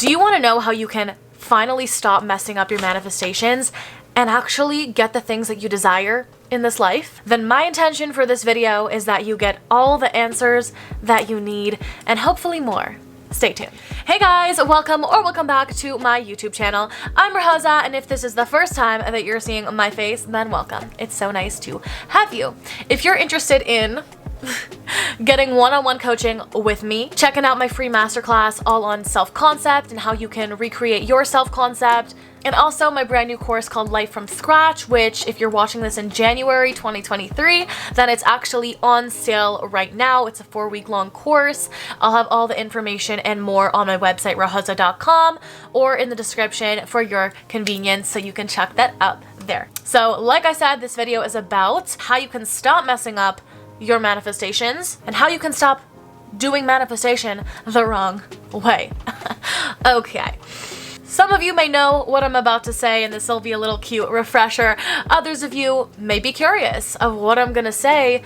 Do you want to know how you can finally stop messing up your manifestations and actually get the things that you desire in this life? Then my intention for this video is that you get all the answers that you need and hopefully more. Stay tuned. Hey guys, welcome back to my YouTube channel. I'm Rahaza, and if this is the first time that you're seeing my face, then welcome. It's so nice to have you. If you're interested in getting one-on-one coaching with me, checking out my free masterclass all on self-concept and how you can recreate your self-concept, and also my brand new course called Life from Scratch, which if you're watching this in January 2023, then it's actually on sale right now. It's a 4-week long course. I'll have all the information and more on my website, rahaza.com, or in the description for your convenience, so you can check that out there. So like I said, this video is about how you can stop messing up your manifestations and how you can stop doing manifestation the wrong way. Okay. Some of you may know what I'm about to say, and this will be a little cute refresher. Others of you may be curious of what I'm gonna say,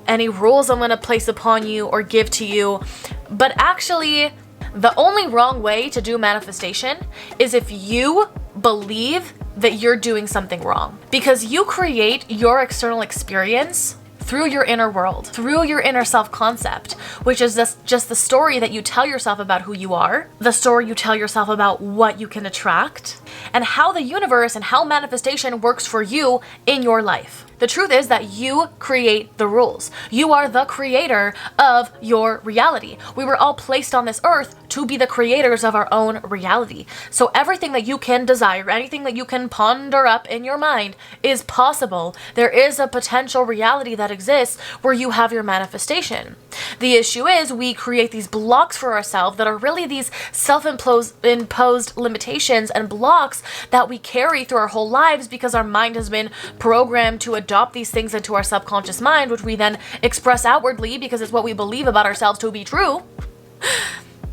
any rules I'm gonna place upon you or give to you. But actually, the only wrong way to do manifestation is if you believe that you're doing something wrong. Because you create your external experience through your inner world, through your inner self-concept, which is just the story that you tell yourself about who you are, the story you tell yourself about what you can attract, and how the universe and how manifestation works for you in your life. The truth is that you create the rules. You are the creator of your reality. We were all placed on this earth to be the creators of our own reality. So everything that you can desire, anything that you can ponder up in your mind is possible. There is a potential reality that exists where you have your manifestation. The issue is we create these blocks for ourselves that are really these self-imposed limitations and blocks that we carry through our whole lives because our mind has been programmed to adopt these things into our subconscious mind, which we then express outwardly because it's what we believe about ourselves to be true.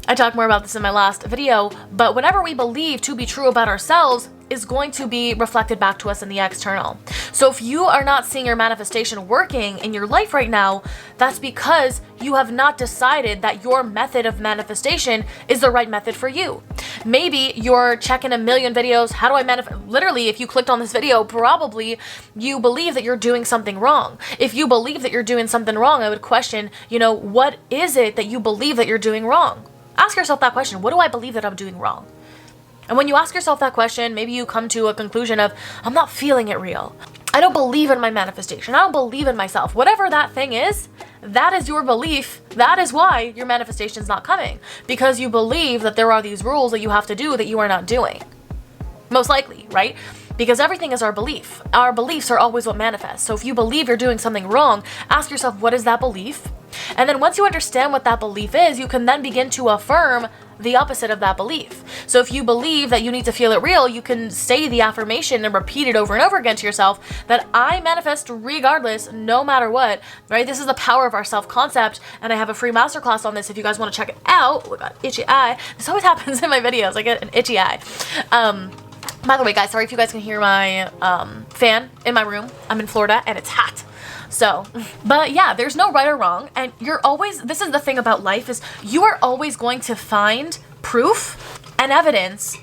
I talked more about this in my last video, but whatever we believe to be true about ourselves is going to be reflected back to us in the external. So if you are not seeing your manifestation working in your life right now, that's because you have not decided that your method of manifestation is the right method for you. Maybe you're checking a million videos, how do I manifest? Literally, if you clicked on this video, probably you believe that you're doing something wrong. If you believe that you're doing something wrong, I would question, what is it that you believe that you're doing wrong? Ask yourself that question. What do I believe that I'm doing wrong? And when you ask yourself that question, maybe you come to a conclusion of, I'm not feeling it real. I don't believe in my manifestation. I don't believe in myself. Whatever that thing is, that is your belief. That is why your manifestation is not coming. Because you believe that there are these rules that you have to do that you are not doing. Most likely, right? Because everything is our belief. Our beliefs are always what manifests. So if you believe you're doing something wrong, ask yourself, what is that belief? And then once you understand what that belief is, you can then begin to affirm the opposite of that belief. So if you believe that you need to feel it real, you can say the affirmation and repeat it over and over again to yourself that I manifest regardless, no matter what, right? This is the power of our self-concept, and I have a free masterclass on this if you guys want to check it out. Oh, God, itchy eye. This always happens in my videos. I get an itchy eye. By the way, guys, sorry if you guys can hear my fan in my room. I'm in Florida and it's hot. So, but yeah, there's no right or wrong, and this is the thing about life, is you are always going to find proof and evidence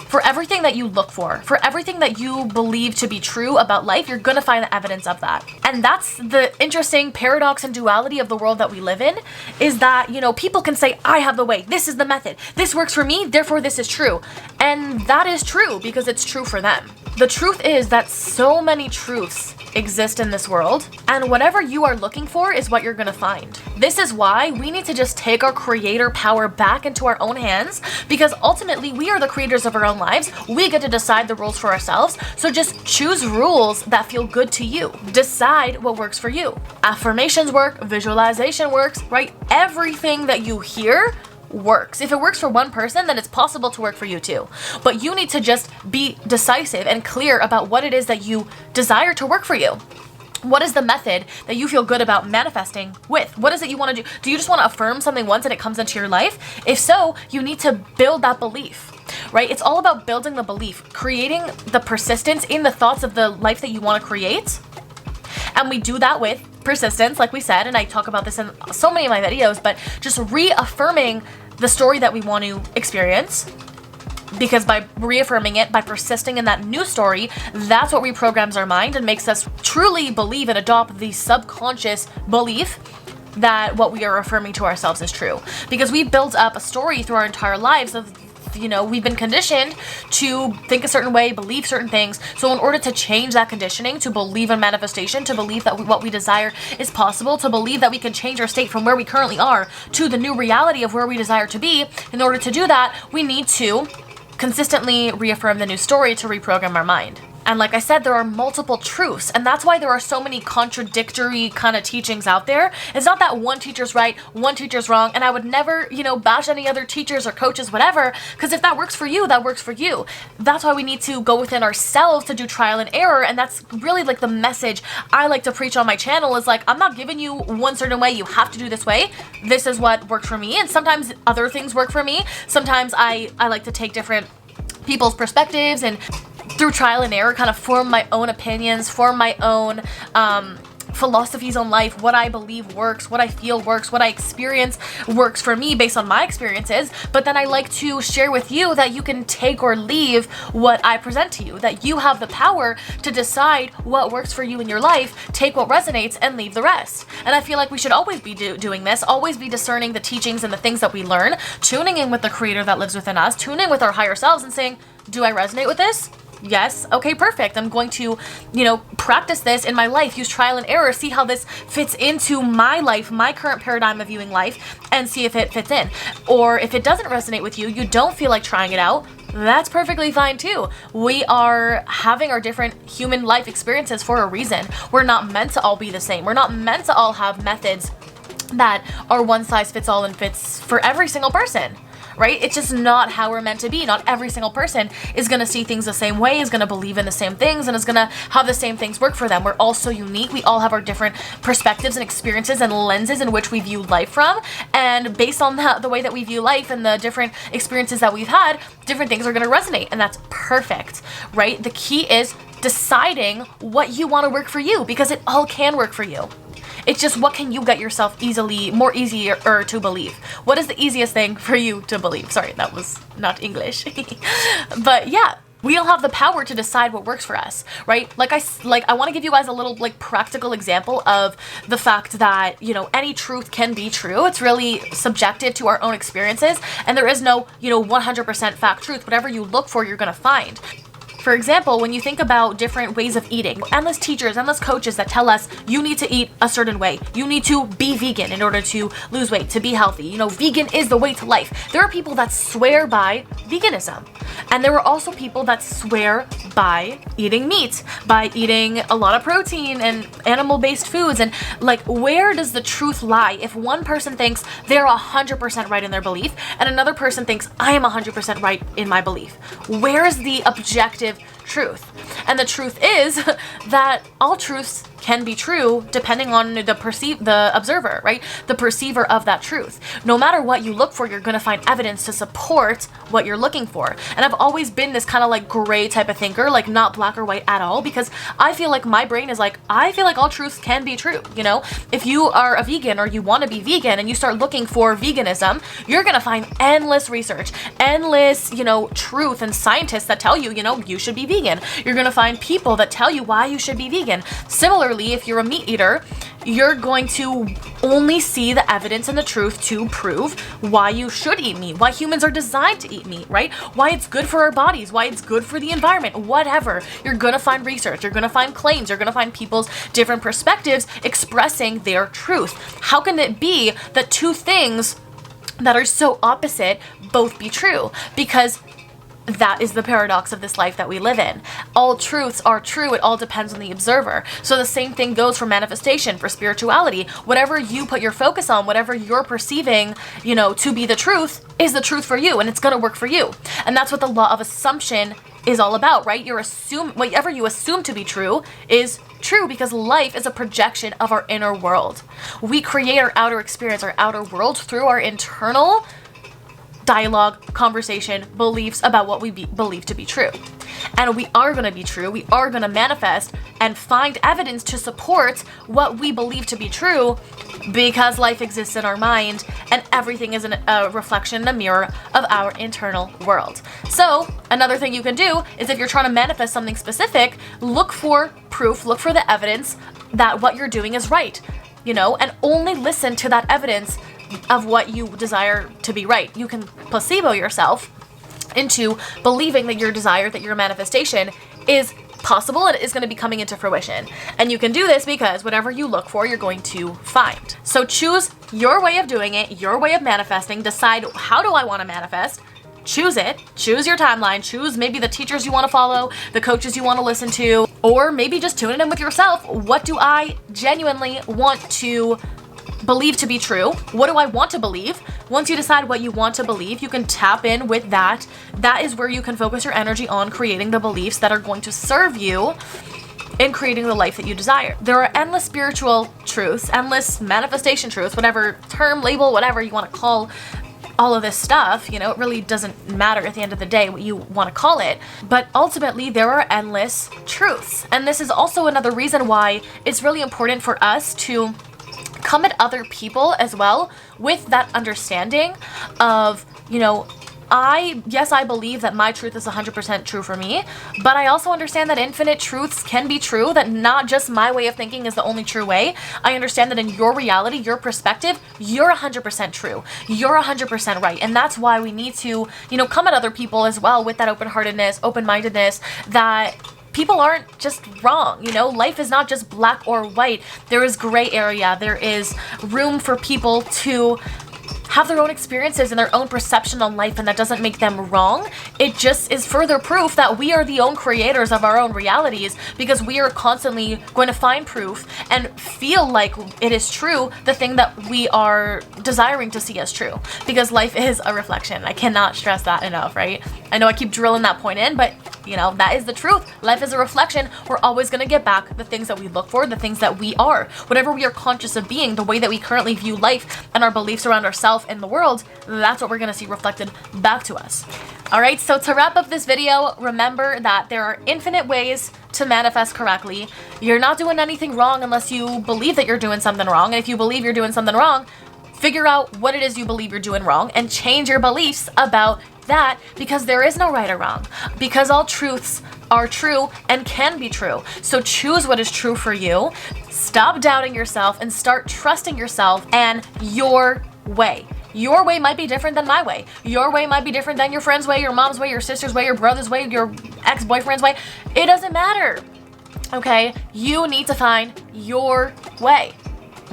for everything that you look for everything that you believe to be true about life. You're gonna find the evidence of that. And that's the interesting paradox and duality of the world that we live in, is that, people can say, I have the way, this is the method, this works for me, therefore this is true. And that is true because it's true for them. The truth is that so many truths exist in this world, and whatever you are looking for is what you're gonna find. This is why we need to just take our creator power back into our own hands, because ultimately we are the creators of our own lives. We get to decide the rules for ourselves, so just choose rules that feel good to you. Decide what works for you. Affirmations work, visualization works, right? Everything that you hear works. If it works for one person, then it's possible to work for you too. But you need to just be decisive and clear about what it is that you desire to work for you. What is the method that you feel good about manifesting with? What is it you want to do? Do you just want to affirm something once and it comes into your life? If so, you need to build that belief, right? It's all about building the belief, creating the persistence in the thoughts of the life that you want to create. And we do that with persistence, like we said, and I talk about this in so many of my videos, but just reaffirming the story that we want to experience. Because by reaffirming it, by persisting in that new story, that's what reprograms our mind and makes us truly believe and adopt the subconscious belief that what we are affirming to ourselves is true. Because we built up a story through our entire lives of, we've been conditioned to think a certain way, believe certain things. So in order to change that conditioning, to believe in manifestation, to believe that what we desire is possible, to believe that we can change our state from where we currently are to the new reality of where we desire to be, in order to do that, we need to consistently reaffirm the new story to reprogram our mind. And like I said, there are multiple truths, and that's why there are so many contradictory kind of teachings out there. It's not that one teacher's right, one teacher's wrong, and I would never, bash any other teachers or coaches, whatever, because if that works for you, that works for you. That's why we need to go within ourselves to do trial and error, and that's really like the message I like to preach on my channel is like, I'm not giving you one certain way, you have to do this way. This is what worked for me, and sometimes other things work for me. Sometimes I like to take different people's perspectives and through trial and error kind of form my own opinions, form my own philosophies on life, what I believe works, what I feel works, what I experience works for me based on my experiences. But then I like to share with you that you can take or leave what I present to you, that you have the power to decide what works for you in your life, take what resonates and leave the rest. And I feel like we should always be doing this, always be discerning the teachings and the things that we learn, tuning in with the creator that lives within us, tuning in with our higher selves and saying, do I resonate with this? Yes. Okay, perfect. I'm going to, practice this in my life, use trial and error, see how this fits into my life, my current paradigm of viewing life, and see if it fits in. Or if it doesn't resonate with you, you don't feel like trying it out, that's perfectly fine too. We are having our different human life experiences for a reason. We're not meant to all be the same. We're not meant to all have methods that are one size fits all and fits for every single person. Right? It's just not how we're meant to be. Not every single person is going to see things the same way, is going to believe in the same things, and is going to have the same things work for them. We're all so unique. We all have our different perspectives and experiences and lenses in which we view life from. And based on that, the way that we view life and the different experiences that we've had, different things are going to resonate. And that's perfect, right? The key is deciding what you want to work for you, because it all can work for you. It's just what can you get yourself more easier to believe? What is the easiest thing for you to believe? Sorry, that was not English. But yeah, we all have the power to decide what works for us, right? I want to give you guys a little practical example of the fact that, any truth can be true. It's really subjective to our own experiences, and there is no, 100% fact truth. Whatever you look for, you're going to find. For example, when you think about different ways of eating, endless teachers, endless coaches that tell us you need to eat a certain way. You need to be vegan in order to lose weight, to be healthy. Vegan is the way to life. There are people that swear by veganism. And there are also people that swear by eating meat, by eating a lot of protein and animal-based foods. And where does the truth lie if one person thinks they're 100% right in their belief and another person thinks I am 100% right in my belief? Where is the objective truth? And the truth is that all truths can be true depending on the observer, right? The perceiver of that truth. No matter what you look for, you're going to find evidence to support what you're looking for. And I've always been this kind of gray type of thinker, not black or white at all, because I feel like my brain is I feel like all truths can be true. If you are a vegan or you want to be vegan and you start looking for veganism, you're going to find endless research, endless, truth and scientists that tell you, you should be vegan. You're going to find people that tell you why you should be vegan. Similarly, if you're a meat eater, you're going to only see the evidence and the truth to prove why you should eat meat, why humans are designed to eat meat, right? Why it's good for our bodies, why it's good for the environment, whatever. You're going to find research, you're going to find claims, you're going to find people's different perspectives expressing their truth. How can it be that two things that are so opposite both be true? Because that is the paradox of this life that we live in. All truths are true. It all depends on the observer. So the same thing goes for manifestation, for spirituality. Whatever you put your focus on, whatever you're perceiving, to be the truth is the truth for you, and it's going to work for you. And that's what the law of assumption is all about, right? Whatever you assume to be true is true, because life is a projection of our inner world. We create our outer experience, our outer world through our internal dialogue, conversation, beliefs about what we believe to be true. And we are going to be true. We are going to manifest and find evidence to support what we believe to be true, because life exists in our mind and everything is a reflection and a mirror of our internal world. So another thing you can do is, if you're trying to manifest something specific, look for proof, look for the evidence that what you're doing is right, and only listen to that evidence of what you desire to be right. You can placebo yourself into believing that your desire, that your manifestation is possible and is going to be coming into fruition. And you can do this because whatever you look for, you're going to find. So choose your way of doing it, your way of manifesting. Decide, how do I want to manifest? Choose it. Choose your timeline. Choose maybe the teachers you want to follow, the coaches you want to listen to, or maybe just tune it in with yourself. What do I genuinely want to believe to be true? What do I want to believe? Once you decide what you want to believe, you can tap in with that. That is where you can focus your energy on creating the beliefs that are going to serve you in creating the life that you desire. There are endless spiritual truths, endless manifestation truths, whatever term, label, whatever you want to call all of this stuff. It really doesn't matter at the end of the day what you want to call it. But ultimately, there are endless truths. And this is also another reason why it's really important for us to come at other people as well with that understanding of, I believe that my truth is 100% true for me, but I also understand that infinite truths can be true, that not just my way of thinking is the only true way. I understand that in your reality, your perspective, you're 100% true. You're 100% right. And that's why we need to, come at other people as well with that open-heartedness, open-mindedness, that people aren't just wrong. Life is not just black or white. There is gray area. There is room for people to have their own experiences and their own perception on life, and that doesn't make them wrong. It just is further proof that we are the own creators of our own realities, because we are constantly going to find proof and feel like it is true, the thing that we are desiring to see as true, because life is a reflection. I cannot stress that enough, right? I know I keep drilling that point in, but that is the truth. Life is a reflection. We're always going to get back the things that we look for, the things that we are. Whatever we are conscious of being, the way that we currently view life and our beliefs around ourselves and the world, that's what we're going to see reflected back to us. All right, so to wrap up this video, remember that there are infinite ways to manifest correctly. You're not doing anything wrong unless you believe that you're doing something wrong. And if you believe you're doing something wrong, figure out what it is you believe you're doing wrong and change your beliefs about that, because there is no right or wrong, because all truths are true and can be true. So choose what is true for you. Stop doubting yourself and start trusting yourself and your way. Your way might be different than my way. Your way might be different than your friend's way, your mom's way, your sister's way, your brother's way, your ex-boyfriend's way. It doesn't matter. Okay? You need to find your way.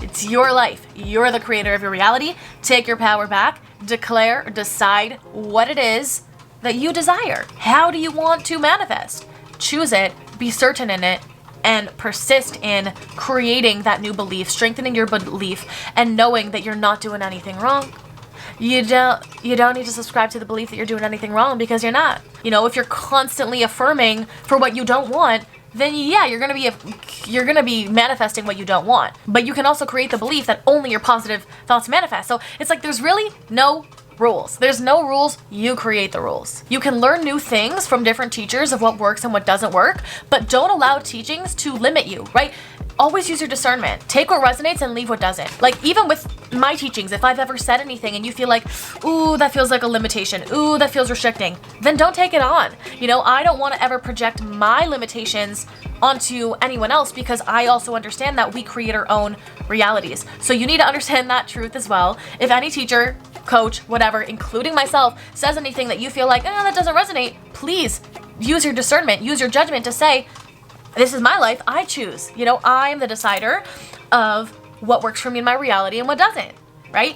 It's your life. You're the creator of your reality. Take your power back. Decide what it is that you desire. How do you want to manifest? Choose it, be certain in it, and persist in creating that new belief, strengthening your belief, and knowing that you're not doing anything wrong. You don't need to subscribe to the belief that you're doing anything wrong, because you're not. If you're constantly affirming for what you don't want, then yeah, you're gonna be manifesting what you don't want. But you can also create the belief that only your positive thoughts manifest. So it's like there's really no rules. There's no rules. You create the rules. You can learn new things from different teachers of what works and what doesn't work, but don't allow teachings to limit you, right? Always use your discernment. Take what resonates and leave what doesn't. Like, even with my teachings, if I've ever said anything and you feel like, ooh, that feels like a limitation, ooh, that feels restricting, then don't take it on. I don't want to ever project my limitations onto anyone else, because I also understand that we create our own realities. So you need to understand that truth as well. If any teacher, coach, whatever, including myself, says anything that you feel like, that doesn't resonate, please use your discernment, use your judgment to say, this is my life, I choose. I'm the decider of what works for me in my reality and what doesn't, right?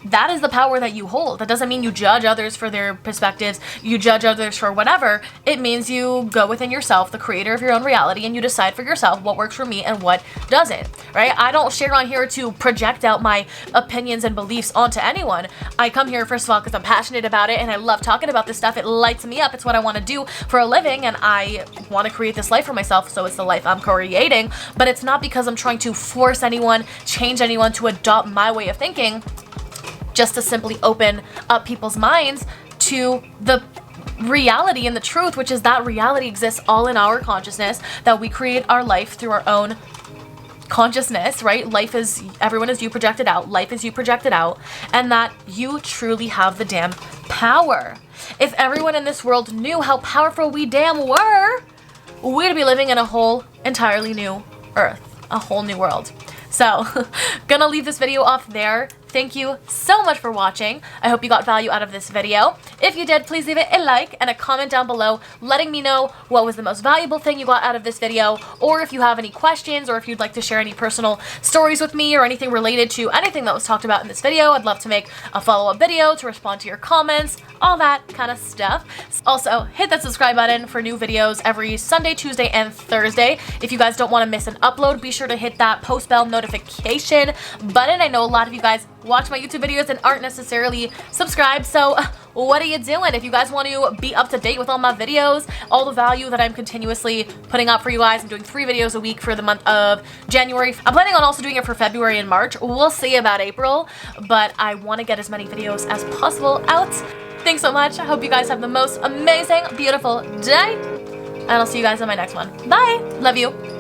That is the power that you hold. That doesn't mean you judge others for their perspectives, you judge others for whatever. It means you go within yourself, the creator of your own reality, and you decide for yourself what works for me and what doesn't, right? I don't share on here to project out my opinions and beliefs onto anyone. I come here, first of all, because I'm passionate about it and I love talking about this stuff. It lights me up. It's what I want to do for a living, and I want to create this life for myself, so it's the life I'm creating. But it's not because I'm trying to force anyone, change anyone to adopt my way of thinking. just to simply open up people's minds to the reality and the truth, which is that reality exists all in our consciousness, that we create our life through our own consciousness, right? Everyone is you projected out, life is you projected out, and that you truly have the damn power. If everyone in this world knew how powerful we damn were, we'd be living in a whole entirely new earth, a whole new world. So, gonna leave this video off there. Thank you so much for watching. I hope you got value out of this video. If you did, please leave it a like and a comment down below letting me know what was the most valuable thing you got out of this video, or if you have any questions, or if you'd like to share any personal stories with me or anything related to anything that was talked about in this video. I'd love to make a follow-up video to respond to your comments, all that kind of stuff. Also, hit that subscribe button for new videos every Sunday, Tuesday, and Thursday. If you guys don't want to miss an upload, be sure to hit that post bell notification button. I know a lot of you guys watch my YouTube videos and aren't necessarily subscribed, so what are you doing? If you guys want to be up to date with all my videos, all the value that I'm continuously putting out for you guys, I'm doing 3 videos a week for the month of January. I'm planning on also doing it for February and March. We'll see about April, but I want to get as many videos as possible out. Thanks so much. I hope you guys have the most amazing, beautiful day, and I'll see you guys in my next one. Bye! Love you.